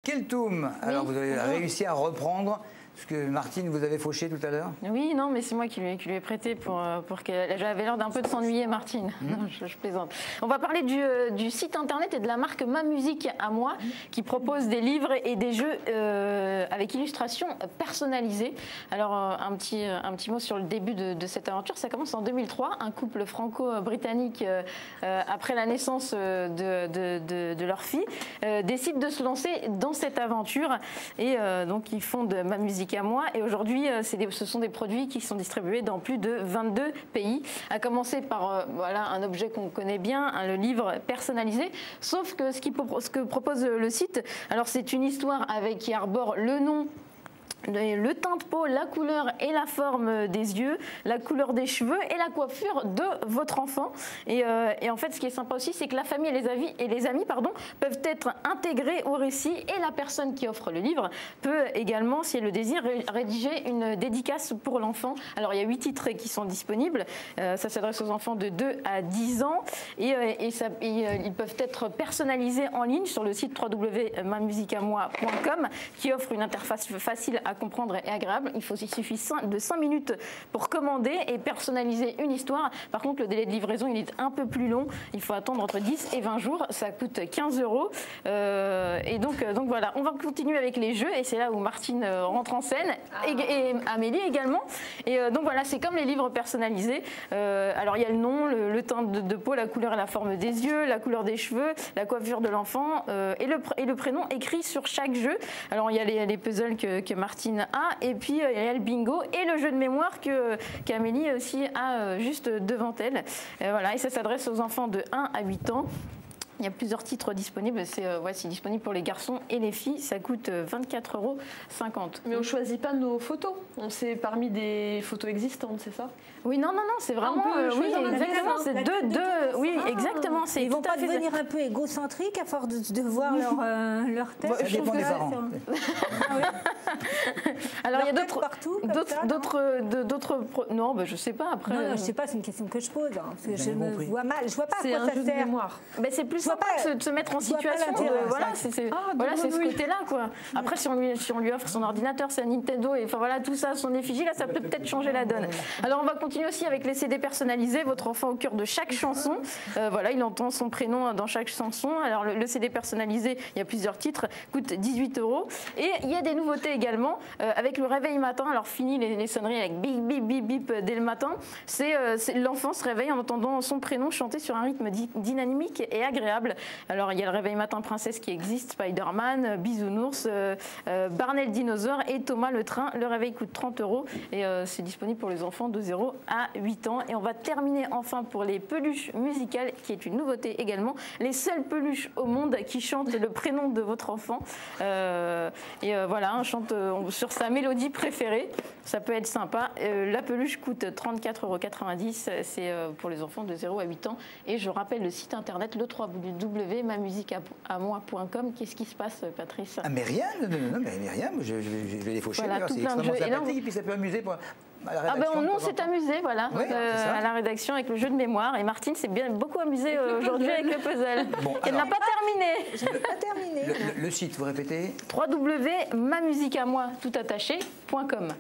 Keltoum, alors vous avez réussi à reprendre ce que Martine vous avait fauché tout à l'heure? Oui, non, mais c'est moi qui lui ai prêté pour qu'elle... J'avais l'air d'un peu de s'ennuyer, Martine. Non, je plaisante. On va parler du site internet et de la marque Ma Musique à moi, qui propose des livres et des jeux avec illustration personnalisées. Alors, un petit mot sur le début de cette aventure. Ça commence en 2003. Un couple franco-britannique, après la naissance de leur fille, décide de se lancer dans cette aventure. Et donc, ils font de Ma Musique à moi, et aujourd'hui ce sont des produits qui sont distribués dans plus de 22 pays, à commencer par voilà, un objet qu'on connaît bien, le livre personnalisé, sauf que ce que propose le site, alors c'est une histoire qui arbore le nom, le teint de peau, la couleur et la forme des yeux, la couleur des cheveux et la coiffure de votre enfant. Et en fait, ce qui est sympa aussi, c'est que la famille et les amis peuvent être intégrés au récit, et la personne qui offre le livre peut également, si elle le désire, rédiger une dédicace pour l'enfant. Alors, il y a 8 titres qui sont disponibles. Ça s'adresse aux enfants de 2 à 10 ans, et ils peuvent être personnalisés en ligne sur le site www.mamusiqueamoi.com, qui offre une interface facile à comprendre et agréable. Il suffit de 5 minutes pour commander et personnaliser une histoire. Par contre, le délai de livraison, il est un peu plus long. Il faut attendre entre 10 et 20 jours. Ça coûte 15 €. Et donc voilà, on va continuer avec les jeux, et c'est là où Martine rentre en scène, et Amélie également. Et donc voilà, c'est comme les livres personnalisés. Alors il y a le nom, le teint de peau, la couleur et la forme des yeux, la couleur des cheveux, la coiffure de l'enfant, et le prénom écrit sur chaque jeu. Alors il y a les puzzles que Martine a, et puis il y a le bingo et le jeu de mémoire qu'Amélie aussi a juste devant elle. Voilà, et ça s'adresse aux enfants de 1 à 8 ans. Il y a plusieurs titres disponibles. C'est disponible pour les garçons et les filles. Ça coûte 24,50 €. Mais on ne choisit pas nos photos. C'est parmi des photos existantes, c'est ça? Oui, non, c'est vraiment... oui, exactement. C'est oui, exactement. Ils ne vont pas devenir un peu égocentriques à force de voir leur tête? Ça dépend des parents. Alors, il y a d'autres... Non, je ne sais pas. Après, non, je ne sais pas, c'est une question que je pose. Je me vois mal. Je ne vois pas à quoi ça sert. C'est plus sympa de se mettre en situation. Voilà, c'est ce côté-là, quoi. Après, si on lui offre son ordinateur, sa Nintendo, et enfin voilà, tout ça, son effigie, là, ça peut peut-être changer la donne. Alors, on va continuer aussi avec les CD personnalisés. Votre enfant au cœur de chaque chanson. Voilà, il entend son prénom dans chaque chanson. Alors, le CD personnalisé, il y a plusieurs titres, coûte 18 €. Et il y a des nouveautés également avec le réveil matin. Alors, fini les sonneries avec bip, bip, bip, bip dès le matin. L'enfant se réveille en entendant son prénom chanter sur un rythme dynamique et agréable. Alors, il y a le réveil matin princesse qui existe, Spider-Man, Bisounours, Barney le dinosaure et Thomas le train. Le réveil coûte 30 € et c'est disponible pour les enfants de 0 à 8 ans. Et on va terminer enfin pour les peluches musicales, qui est une nouveauté également. Les seules peluches au monde qui chantent le prénom de votre enfant. Voilà, on chante sur sa mélodie préférée. Ça peut être sympa. La peluche coûte 34,90 €. C'est pour les enfants de 0 à 8 ans. Et je rappelle le site internet, le www.mamusiqueamoi.com. Qu'est-ce qui se passe, Patrice? Mais rien, mais rien. Je vais les faucher. Voilà, c'est extrêmement sympathique, et puis ça peut amuser pour... nous, on s'est amusé, voilà, oui, à la rédaction avec le jeu de mémoire. Et Martine s'est beaucoup amusée aujourd'hui avec le puzzle. Bon, elle n'a pas terminé. Je n'ai pas terminé. Le site, vous répétez? www.mamusiqueamoi.com.